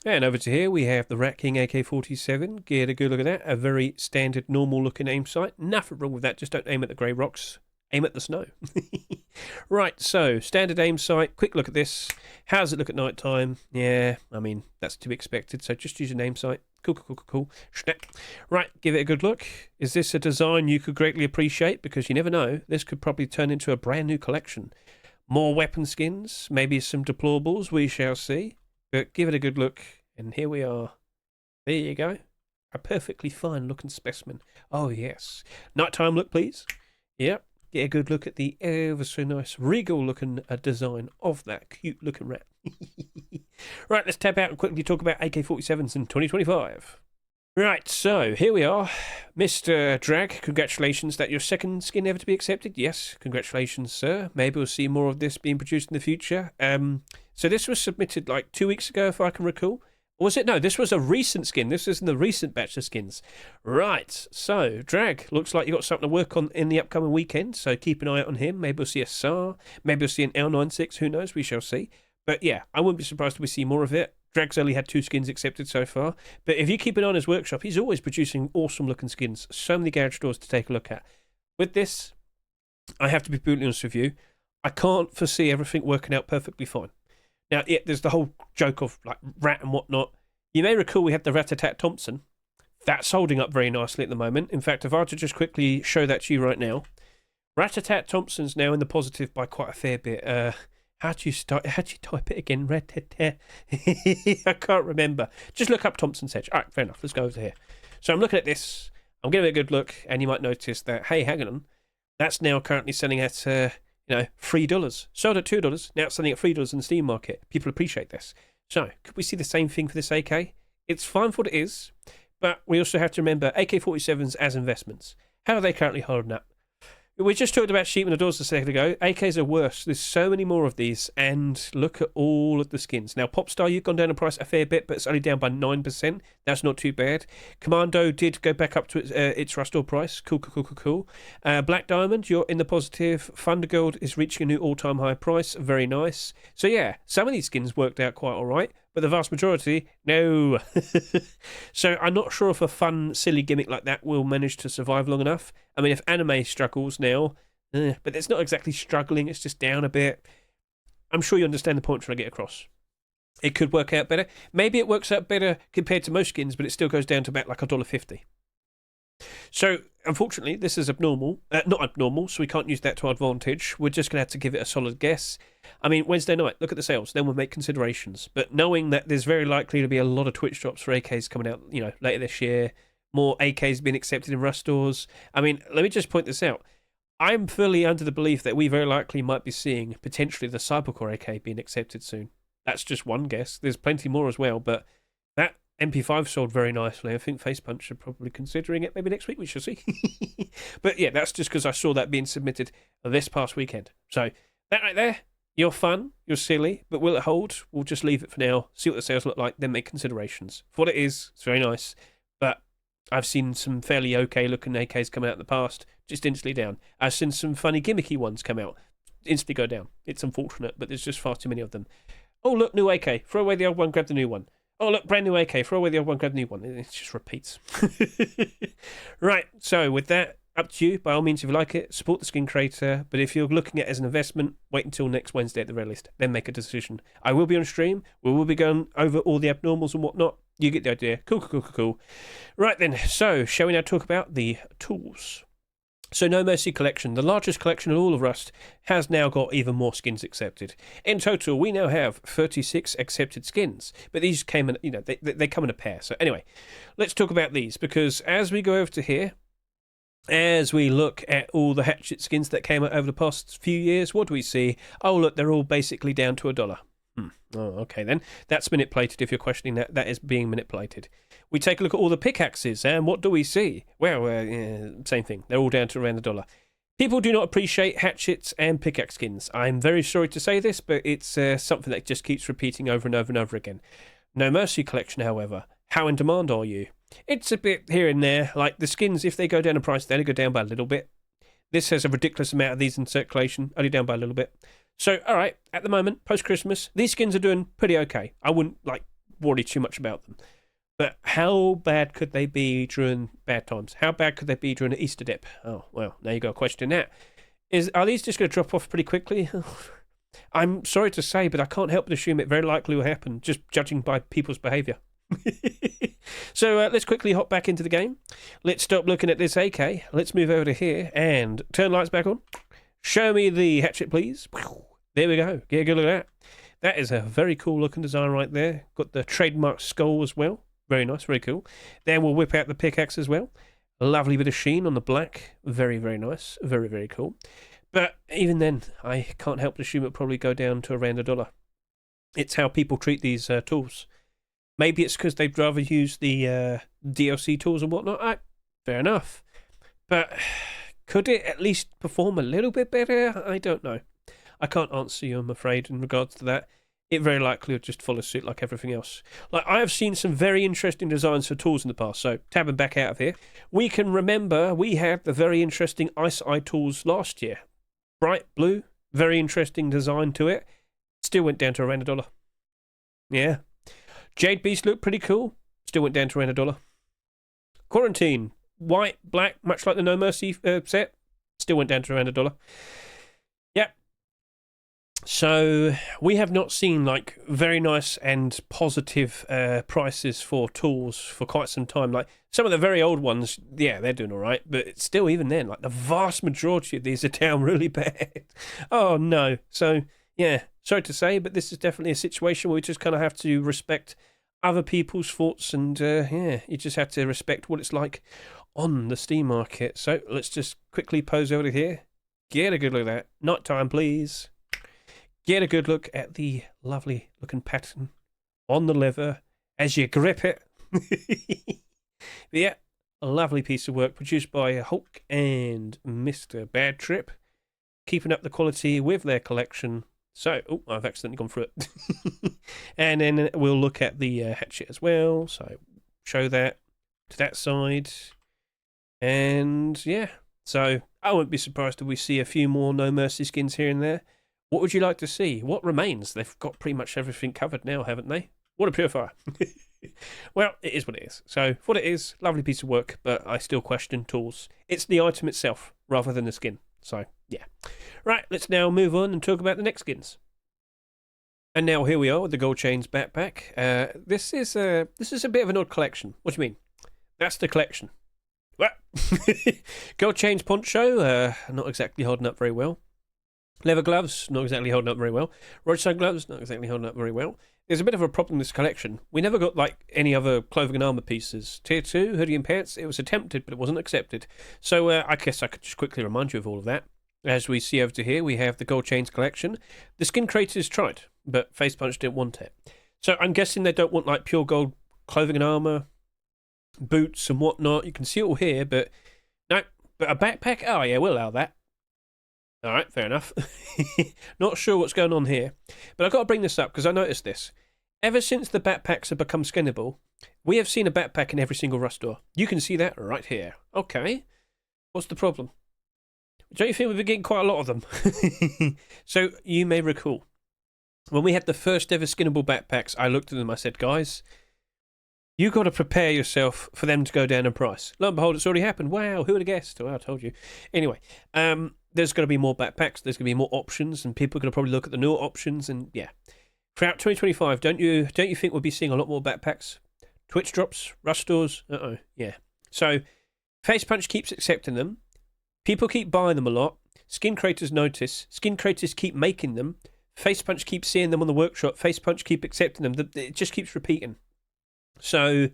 And over to here, we have the Rat King AK47. Get a good look at that. A very standard, normal-looking aim sight. Nothing wrong with that. Just don't aim at the grey rocks. Aim at the snow. Right, so, standard aim sight. Quick look at this. How does it look at night time? Yeah, I mean, that's to be expected. So just use an aim sight. Cool. Snap. Right, give it a good look. Is this a design you could greatly appreciate? Because you never know. This could probably turn into a brand new collection. More weapon skins. Maybe some deplorables. We shall see. But give it a good look, and here we are. There you go. A perfectly fine looking specimen. Oh, yes. Nighttime look, please. Yep. Get a good look at the ever so nice regal looking design of that cute looking rat. Right, let's tap out and quickly talk about AK-47s in 2025. Right, so here we are. Mr. Drag, congratulations. That your second skin ever to be accepted? Yes, congratulations, sir. Maybe we'll see more of this being produced in the future. So this was submitted like 2 weeks ago, if I can recall. Or was it? No, this was a recent skin. This is in the recent batch of skins. Right, so Drag, looks like you got something to work on in the upcoming weekend, so keep an eye out on him. Maybe we'll see a SAR. Maybe we'll see an L96. Who knows? We shall see. But yeah, I wouldn't be surprised if we see more of it. Drag's only had 2 skins accepted so far. But if you keep an eye on his workshop, he's always producing awesome looking skins. So many garage doors to take a look at. With this, I have to be brutally honest with you. I can't foresee everything working out perfectly fine. Now, yeah, there's the whole joke of like rat and whatnot. You may recall we had the Rat-a-tat Thompson. That's holding up very nicely at the moment. In fact, if I were to just quickly show that to you right now, Rat-a-tat Thompson's now in the positive by quite a fair bit. How do you start? How do you type it again? Red. I can't remember. Just look up Thompson's Hedge. All right, fair enough. Let's go over here. So I'm looking at this. I'm giving it a good look, and you might notice that, hey, hang on, that's now currently selling at $3. Sold at $2. Now it's selling at $3 in the Steam market. People appreciate this. So could we see the same thing for this AK? It's fine for what it is, but we also have to remember AK-47s as investments. How are they currently holding up? We just talked about sheep in the doors a second ago. AKs are worse. There's so many more of these, and look at all of the skins. Now, Popstar, you've gone down in price a fair bit, but it's only down by 9%. That's not too bad. Commando did go back up to its restore price. Cool. Black Diamond, you're in the positive. Thunder Gold is reaching a new all-time high price. Very nice. So, yeah, some of these skins worked out quite all right, but the vast majority, no. So I'm not sure if a fun, silly gimmick like that will manage to survive long enough. I mean, if anime struggles now, but it's not exactly struggling, it's just down a bit. I'm sure you understand the point I'm trying to get across. It could work out better. Maybe it works out better compared to most skins, but it still goes down to about like $1.50. So, unfortunately, this is abnormal. Not abnormal, so we can't use that to our advantage. We're just going to have to give it a solid guess. I mean, Wednesday night, look at the sales. Then we'll make considerations. But knowing that there's very likely to be a lot of Twitch drops for AKs coming out, later this year, more AKs being accepted in Rust stores. I mean, let me just point this out. I'm fully under the belief that we very likely might be seeing potentially the Cybercore AK being accepted soon. That's just one guess. There's plenty more as well, but that MP5 sold very nicely. I think Facepunch are probably considering it. Maybe next week we shall see. But yeah, that's just because I saw that being submitted this past weekend. So that right there, you're fun, you're silly, but will it hold? We'll just leave it for now, see what the sales look like, then make considerations. For what it is, it's very nice. But I've seen some fairly okay looking AKs come out in the past, just instantly down. I've seen some funny gimmicky ones come out, instantly go down. It's unfortunate, but there's just far too many of them. Oh, look, new AK. Throw away the old one, grab the new one. Oh, look, brand new AK. Throw away the old one, grab the new one. It just repeats. Right, so with that, up to you. By all means, if you like it, support the skin creator. But if you're looking at it as an investment, wait until next Wednesday at the very least. Then make a decision. I will be on stream. We will be going over all the abnormals and whatnot. You get the idea. Cool. Right then, so shall we now talk about the tools? So No Mercy collection, the largest collection in all of Rust, has now got even more skins accepted. In total, we now have 36 accepted skins, but these came in, they come in a pair. So anyway, let's talk about these, because as we go over to here, as we look at all the hatchet skins that came out over the past few years, what do we see? Oh, look, they're all basically down to $1. Oh, okay then. That's manipulated. If you're questioning that, that is being manipulated. We take a look at all the pickaxes, and what do we see? Well, same thing. They're all down to around $1. People do not appreciate hatchets and pickaxe skins. I'm very sorry to say this, but it's something that just keeps repeating over and over and over again. No Mercy collection, however, how in demand are you? It's a bit here and there. Like the skins, if they go down in price, they only go down by a little bit. This has a ridiculous amount of these in circulation, only down by a little bit. So, all right, at the moment, post-Christmas, these skins are doing pretty okay. I wouldn't, worry too much about them. But how bad could they be during bad times? How bad could they be during an Easter dip? Oh, well, now you got to question that. Are these just going to drop off pretty quickly? I'm sorry to say, but I can't help but assume it very likely will happen, just judging by people's behaviour. So let's quickly hop back into the game. Let's stop looking at this AK. Let's move over to here and turn lights back on. Show me the hatchet, please. There we go. Get a good look at that. That is a very cool looking design right there. Got the trademark skull as well. Very nice, very cool. Then we'll whip out the pickaxe as well. A lovely bit of sheen on the black. Very, very nice. Very, very cool. But even then, I can't help but assume it'll probably go down to around $1. It's how people treat these tools. Maybe it's because they'd rather use the DLC tools and whatnot. Fair enough. But could it at least perform a little bit better? I don't know. I can't answer you, I'm afraid, in regards to that. It very likely will just follow suit like everything else. I have seen some very interesting designs for tools in the past, so tabbing back out of here. We can remember we had the very interesting Ice Eye tools last year. Bright blue, very interesting design to it. Still went down to around $1. Yeah. Jade Beast looked pretty cool. Still went down to around $1. Quarantine, white, black, much like the No Mercy set. Still went down to around $1. Yep. So we have not seen very nice and positive prices for tools for quite some time. Like some of the very old ones, yeah, they're doing all right, but it's still, even then, the vast majority of these are down really bad. Oh no. So yeah, sorry to say, but this is definitely a situation where we just kind of have to respect other people's thoughts, and yeah, you just have to respect what it's like on the Steam market. So let's just quickly pose over here. Get a good look at that. Night time, please. Get a good look at the lovely looking pattern on the leather as you grip it. Yeah, a lovely piece of work produced by Hulk and Mr. Bad Trip, keeping up the quality with their collection. So, oh, I've accidentally gone through it. And then we'll look at the hatchet as well. So, show that to that side. And yeah, so I won't be surprised if we see a few more No Mercy skins here and there. What would you like to see? What remains? They've got pretty much everything covered now, haven't they? What a purifier. Well, it is what it is. So, for what it is, lovely piece of work, but I still question tools. It's the item itself rather than the skin. So, yeah. Right, let's now move on and talk about the next skins. And now here we are with the Gold Chains backpack. This is a bit of an odd collection. What do you mean? That's the collection. Well, Gold Chains poncho, not exactly holding up very well. Leather gloves, not exactly holding up very well. Roadside gloves, not exactly holding up very well. There's a bit of a problem in this collection. We never got like any other clothing and armour pieces. Tier 2, hoodie and pants, it was attempted, but it wasn't accepted. So I guess I could just quickly remind you of all of that. As we see over to here, we have the Gold Chains collection. The skin creators tried, but Face Punch didn't want it. So I'm guessing they don't want like pure gold clothing and armour, boots and whatnot. You can see it all here, but no. But a backpack? Oh yeah, we'll allow that. Alright, fair enough. Not sure what's going on here. But I've got to bring this up because I noticed this. Ever since the backpacks have become skinnable, we have seen a backpack in every single Rust store. You can see that right here. Okay. What's the problem? Don't you think we've been getting quite a lot of them? So, you may recall, when we had the first ever skinnable backpacks, I looked at them, I said, guys, you got to prepare yourself for them to go down in price. Lo and behold, it's already happened. Wow, who would have guessed? Well, I told you. Anyway, there's going to be more backpacks, there's going to be more options, and people are going to probably look at the newer options, and yeah. Throughout 2025, don't you think we'll be seeing a lot more backpacks? Twitch drops, Rust stores, yeah. So, Face Punch keeps accepting them, people keep buying them a lot, skin creators notice, skin creators keep making them, Face Punch keeps seeing them on the workshop, Face Punch keep accepting them, it just keeps repeating. So,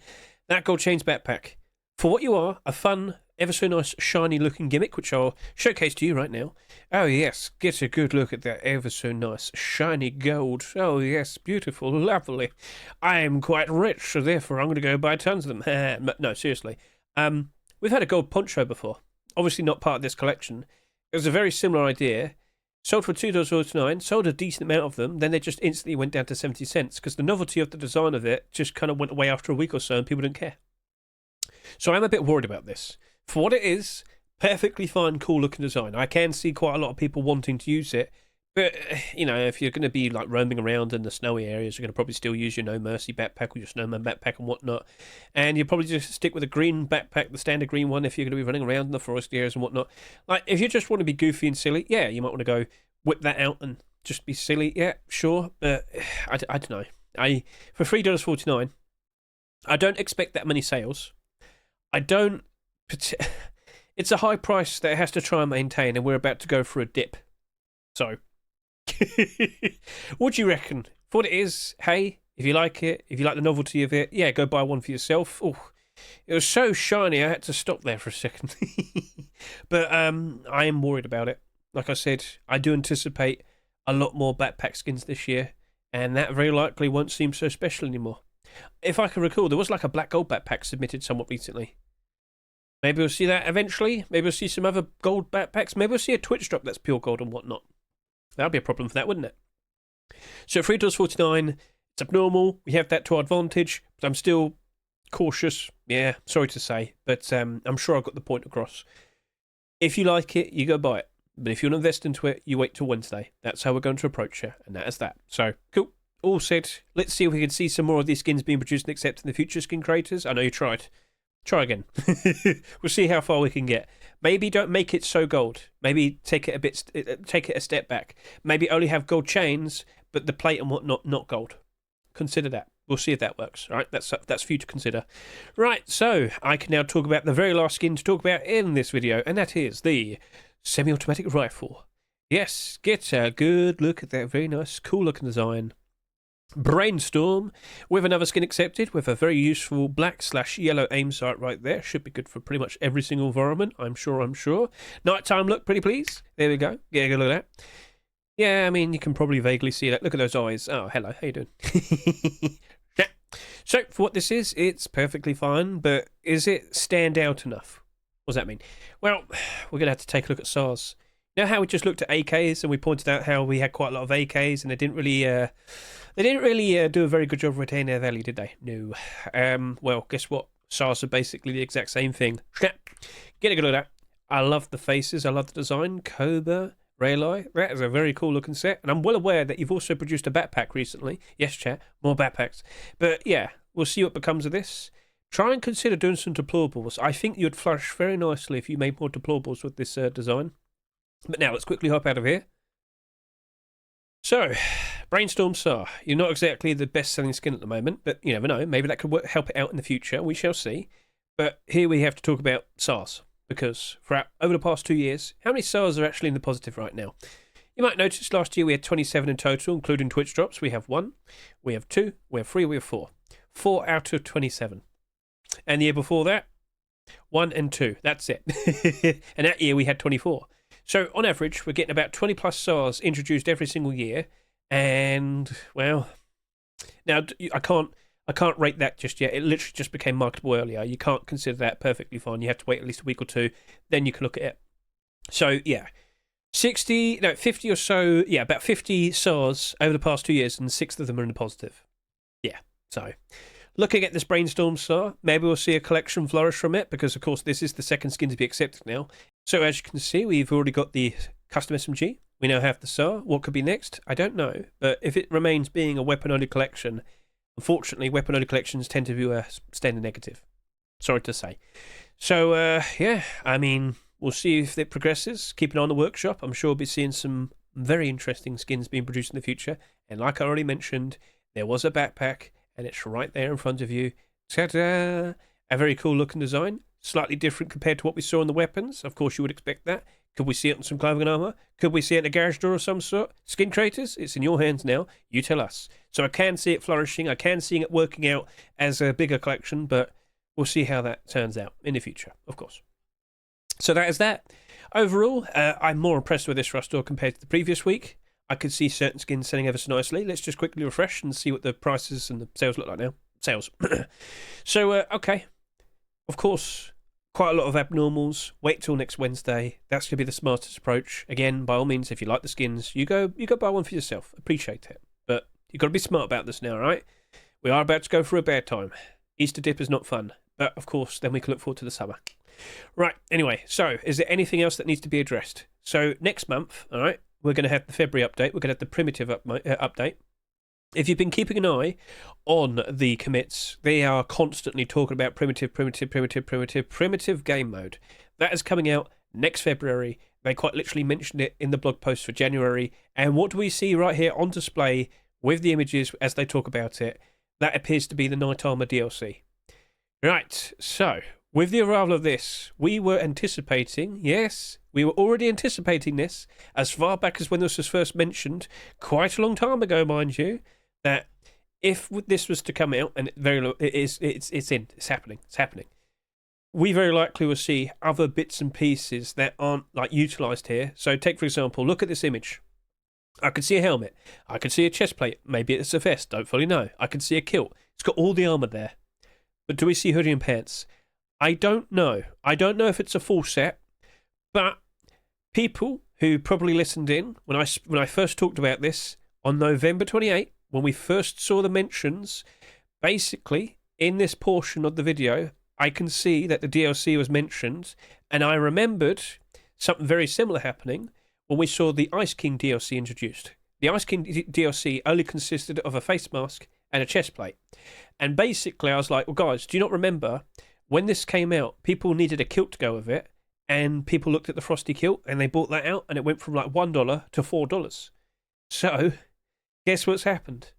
that Gold Chains backpack, for what you are, a fun, ever so nice, shiny looking gimmick, which I'll showcase to you right now. Oh yes, get a good look at that ever so nice, shiny gold. Oh yes, beautiful, lovely. I am quite rich, so therefore I'm going to go buy tons of them. No, seriously. We've had a gold poncho before. Obviously not part of this collection. It was a very similar idea. Sold for $2.49, sold a decent amount of them, then they just instantly went down to 70 cents because the novelty of the design of it just kind of went away after a week or so and people didn't care. So I'm a bit worried about this. For what it is, perfectly fine, cool looking design. I can see quite a lot of people wanting to use it, but, you know, if you're going to be like roaming around in the snowy areas, you're going to probably still use your No Mercy backpack or your Snowman backpack and whatnot, and you probably just stick with a green backpack, the standard green one, if you're going to be running around in the forest areas and whatnot. Like, if you just want to be goofy and silly, yeah, you might want to go whip that out and just be silly, yeah, sure, but I don't know. For $3.49, I don't expect that many sales. I don't... It's a high price that it has to try and maintain, and we're about to go for a dip. So, what do you reckon? For what it is, hey, if you like it, if you like the novelty of it, yeah, go buy one for yourself. Oh, it was so shiny, I had to stop there for a second. But I am worried about it. Like I said, I do anticipate a lot more backpack skins this year, and that very likely won't seem so special anymore. If I can recall, there was like a black gold backpack submitted somewhat recently. Maybe we'll see that eventually. Maybe we'll see some other gold backpacks. Maybe we'll see a Twitch drop that's pure gold and whatnot. That'd be a problem for that, wouldn't it? So at $3.49, it's abnormal. We have that to our advantage, but I'm still cautious. Yeah, sorry to say, but I'm sure I got the point across. If you like it, you go buy it. But if you want to invest into it, you wait till Wednesday. That's how we're going to approach it, and that is that. So, cool. All said. Let's see if we can see some more of these skins being produced and accepted in the future, skin creators. I know you tried. Try again. We'll see how far we can get. Maybe don't make it so gold. Maybe take it a step back. Maybe only have gold chains, but the plate and whatnot not gold. Consider that. We'll see if that works. All right, that's for you to consider. Right, so I can now talk about the very last skin to talk about in this video, and that is the semi-automatic rifle. Yes, get a good look at that very nice, cool looking design. Brainstorm with another skin accepted with a very useful black/yellow aim sight right there. Should be good for pretty much every single environment, I'm sure. Nighttime look, pretty please. There we go. Yeah, good look at that. Yeah, I mean, you can probably vaguely see that. Look at those eyes. Oh, hello. How you doing? Yeah. So, for what this is, it's perfectly fine, but is it stand out enough? What does that mean? Well, we're going to have to take a look at SARs. You know how we just looked at AKs and we pointed out how we had quite a lot of AKs and they didn't really do a very good job of retaining their value, did they? No. Well, guess what? SARs are basically the exact same thing. Get a good look at that. I love the faces. I love the design. Cobra, Rayleigh. That is a very cool looking set. And I'm well aware that you've also produced a backpack recently. Yes, chat. More backpacks. But yeah, we'll see what becomes of this. Try and consider doing some deplorables. I think you'd flourish very nicely if you made more deplorables with this design. But now, let's quickly hop out of here. So, Brainstorm SAR. You're not exactly the best-selling skin at the moment, but you never know. Maybe that could help it out in the future. We shall see. But here we have to talk about SARs, because over the past 2 years, how many SARs are actually in the positive right now? You might notice last year we had 27 in total, including Twitch drops. We have 1, we have 2, we have 3, we have 4. 4 out of 27. And the year before that, 1 and 2. That's it. And that year we had 24. So, on average, we're getting about 20 plus SARs introduced every single year. And, well, now I can't rate that just yet. It literally just became marketable earlier. You can't consider that perfectly fine. You have to wait at least a week or two. Then you can look at it. So, yeah. 50 or so, yeah, about 50 SARs over the past 2 years, and 6 of them are in the positive. Yeah, so looking at this Brainstorm SAR, maybe we'll see a collection flourish from it, because, of course, this is the second skin to be accepted now. So, as you can see, we've already got the custom SMG. We now have the SAR. What could be next? I don't know. But if it remains being a weapon-only collection, unfortunately, weapon-only collections tend to be standing negative. Sorry to say. So, yeah, I mean, we'll see if it progresses. Keep an eye on the workshop. I'm sure we'll be seeing some very interesting skins being produced in the future. And like I already mentioned, there was a backpack, and it's right there in front of you. Ta-da! A very cool looking design. Slightly different compared to what we saw in the weapons. Of course, you would expect that. Could we see it on some clothing and armor? Could we see it in a garage door of some sort? Skin creators? It's in your hands now. You tell us. So I can see it flourishing. I can see it working out as a bigger collection, but we'll see how that turns out in the future, of course. So that is that. Overall, I'm more impressed with this roster compared to the previous week. I could see certain skins selling ever so nicely. Let's just quickly refresh and see what the prices and the sales look like now. Sales. So, okay. Of course, quite a lot of abnormals. Wait till next Wednesday. That's going to be the smartest approach. Again, by all means, if you like the skins, you go buy one for yourself. Appreciate it. But you've got to be smart about this now, right? We are about to go through a bad time. Easter dip is not fun. But, of course, then we can look forward to the summer. Right, anyway, so is there anything else that needs to be addressed? So next month, all right, we're going to have the February update. We're going to have the primitive update. If you've been keeping an eye on the commits, they are constantly talking about primitive game mode. That is coming out next February. They quite literally mentioned it in the blog post for January. And what do we see right here on display with the images as they talk about it? That appears to be the Night Armor DLC. Right, so with the arrival of this, we were anticipating, yes, we were already anticipating this as far back as when this was first mentioned, quite a long time ago, mind you, that if this was to come out, and it's happening. We very likely will see other bits and pieces that aren't like utilized here. So take, for example, look at this image. I could see a helmet. I could see a chest plate. Maybe it's a vest. Don't fully know. I could see a kilt. It's got all the armor there. But do we see hoodie and pants? I don't know. I don't know if it's a full set, but people who probably listened in when I first talked about this on November 28th, when we first saw the mentions, basically in this portion of the video, I can see that the DLC was mentioned, and I remembered something very similar happening when we saw the Ice King DLC introduced. The Ice King DLC only consisted of a face mask and a chest plate. And basically I was like, well guys, do you not remember when this came out, people needed a kilt to go with it, and people looked at the Frosty kilt and they bought that out, and it went from like $1 to $4. So, guess what's happened?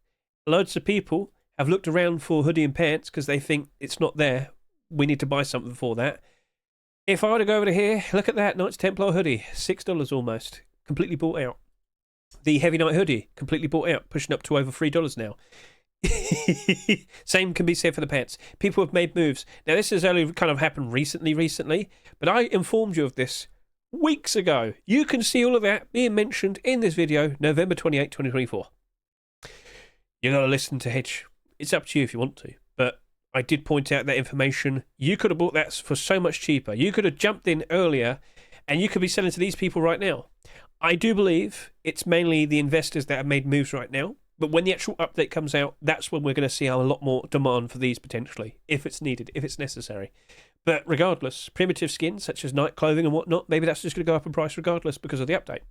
Loads of people have looked around for hoodie and pants because they think it's not there. We need to buy something for that. If I were to go over to here, look at that Knights Templar hoodie, $6 almost. completely bought out. The Heavy Night hoodie, completely bought out, pushing up to over $3 now. Same can be said for the pants. People have made moves. Now, this has only kind of happened recently, but I informed you of this weeks ago. You can see all of that being mentioned in this video, November 28, 2024. You got to listen to Hedge. It's up to you if you want to, but I did point out that information. You could have bought that for so much cheaper. You could have jumped in earlier, and you could be selling to these people right now. I do believe it's mainly the investors that have made moves right now, but when the actual update comes out, that's when we're going to see a lot more demand for these potentially, if it's needed, if it's necessary. But regardless, primitive skins such as night clothing and whatnot, maybe that's just going to go up in price regardless because of the update.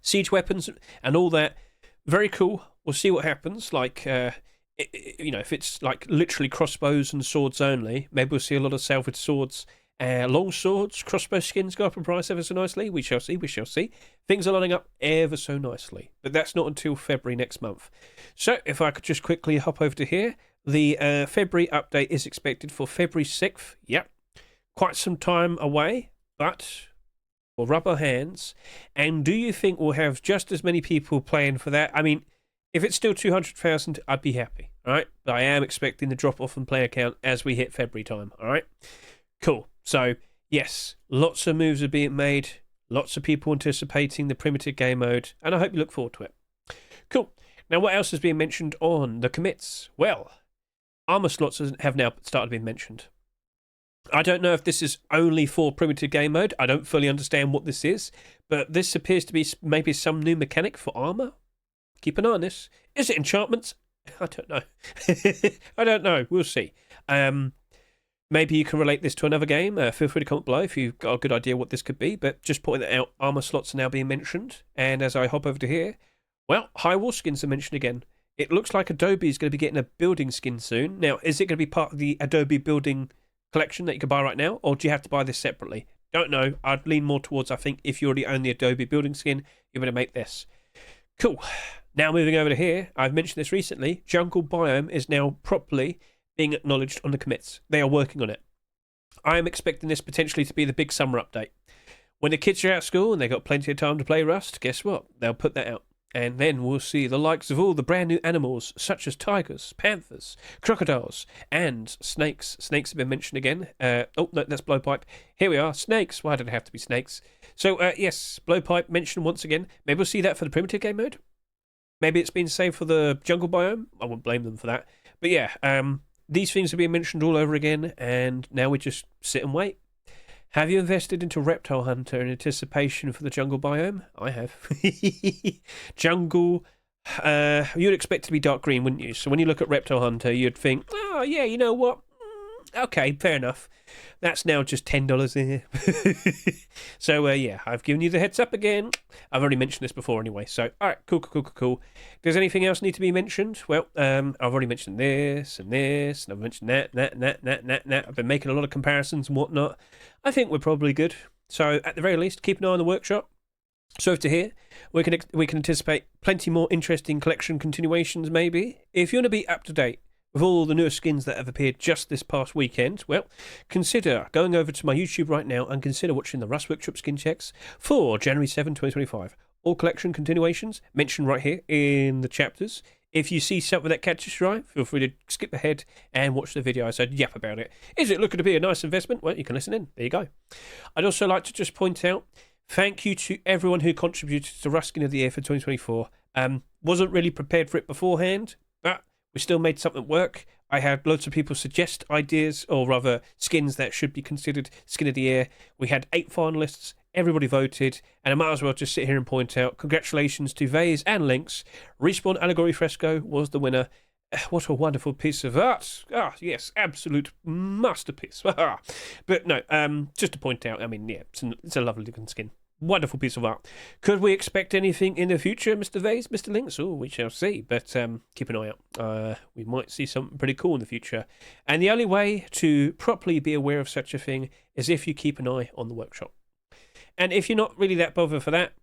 Siege weapons and all that, very cool. We'll see what happens. Like, if it's like literally crossbows and swords only, maybe we'll see a lot of salvaged swords. Long swords, crossbow skins go up in price ever so nicely. We shall see, we shall see. Things are lining up ever so nicely, but that's not until February next month. So if I could just quickly hop over to here, the February update is expected for February 6th. Yep, quite some time away, but we'll rub our hands. And do you think we'll have just as many people playing for that? I mean, if it's still 200,000, I'd be happy, all right? But I am expecting the drop-off in player count as we hit February time, all right? Cool. So, yes, lots of moves are being made, lots of people anticipating the primitive game mode, and I hope you look forward to it. Cool. Now, what else is being mentioned on the commits? Well, armor slots have now started being mentioned. I don't know if this is only for primitive game mode. I don't fully understand what this is, but this appears to be maybe some new mechanic for armor. Keep an eye on this. Is it enchantments? I don't know. I don't know. We'll see. Maybe you can relate this to another game. Feel free to comment below if you've got a good idea what this could be. But just pointing that out, armor slots are now being mentioned. And as I hop over to here, well, high wall skins are mentioned again. It looks like Adobe is going to be getting a building skin soon. Now, is it going to be part of the Adobe building collection that you can buy right now? Or do you have to buy this separately? Don't know. I'd lean more towards, I think, if you already own the Adobe building skin, you're going to make this. Cool. Now moving over to here, I've mentioned this recently. Jungle Biome is now properly being acknowledged on the commits. They are working on it. I am expecting this potentially to be the big summer update. When the kids are out of school and they've got plenty of time to play Rust, guess what? They'll put that out. And then we'll see the likes of all the brand new animals, such as tigers, panthers, crocodiles, and snakes. Snakes have been mentioned again. Oh, no, that's blowpipe. Here we are, snakes. Why did it have to be snakes? So, yes, blowpipe mentioned once again. Maybe we'll see that for the primitive game mode. Maybe it's been saved for the jungle biome. I wouldn't blame them for that. But yeah, these things are being mentioned all over again, and now we just sit and wait. Have you invested into Reptile Hunter in anticipation for the jungle biome? I have. Jungle, you'd expect it to be dark green, wouldn't you? So when you look at Reptile Hunter, you'd think, oh, yeah, you know what? Okay, fair enough. That's now just $10 here. So, yeah, I've given you the heads up again. I've already mentioned this before anyway. So, all right, cool. Does anything else need to be mentioned? Well, I've already mentioned this, and I've mentioned that. I've been making a lot of comparisons and whatnot. I think we're probably good. So, at the very least, keep an eye on the workshop. So over to here, we can anticipate plenty more interesting collection continuations, maybe. If you want to be up to date with all the newest skins that have appeared just this past weekend, well, consider going over to my YouTube right now and consider watching the Rust Workshop skin checks for January 7, 2025. All collection continuations mentioned right here in the chapters. If you see something that catches your eye, feel free to skip ahead and watch the video I said yap about it. Is it looking to be a nice investment? Well, you can listen in. There you go. I'd also like to just point out, thank you to everyone who contributed to Rust Skin of the Year for 2024. Wasn't really prepared for it beforehand, but we still made something work. I had loads of people suggest ideas, or rather skins that should be considered Skin of the Year. We had 8 finalists, everybody voted, and I might as well just sit here and point out, congratulations to Vase and Lynx. Respawn Allegory Fresco was the winner. What a wonderful piece of art. Ah, yes, absolute masterpiece. But no, just to point out, I mean, yeah, it's a lovely looking skin. Wonderful piece of art. Could we expect anything in the future, Mr. Vase, Mr. Lynx? Oh, we shall see. But keep an eye out. We might see something pretty cool in the future. And the only way to properly be aware of such a thing is if you keep an eye on the workshop. And if you're not really that bothered for that,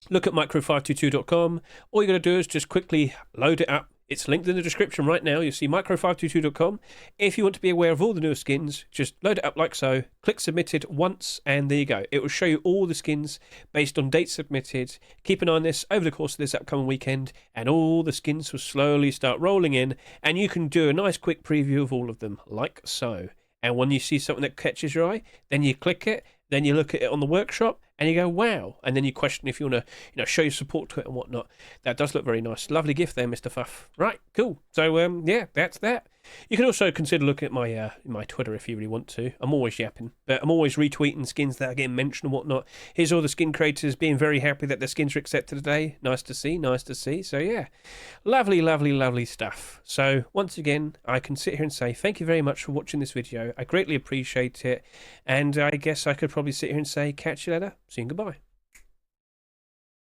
look at micro522.com. All you got to do is just quickly load it up It's linked in the description right now. You'll see micro522.com. If you want to be aware of all the newer skins, just load it up like so, click submitted once, and there you go. It will show you all the skins based on dates submitted. Keep an eye on this over the course of this upcoming weekend, and all the skins will slowly start rolling in, and you can do a nice quick preview of all of them, like so. And when you see something that catches your eye, then you click it, then you look at it on the workshop, and you go, wow. And then you question if you want to, show your support to it and whatnot. That does look very nice. Lovely gift there, Mr. Fuff. Right, cool. So, yeah, that's that. You can also consider looking at my Twitter if you really want to. I'm always yapping, but I'm always retweeting skins that are getting mentioned and whatnot. Here's all the skin creators being very happy that their skins are accepted today. Nice to see, nice to see. So, yeah, lovely, lovely, lovely stuff. So, once again, I can sit here and say thank you very much for watching this video. I greatly appreciate it. And I guess I could probably sit here and say catch you later. See you and goodbye.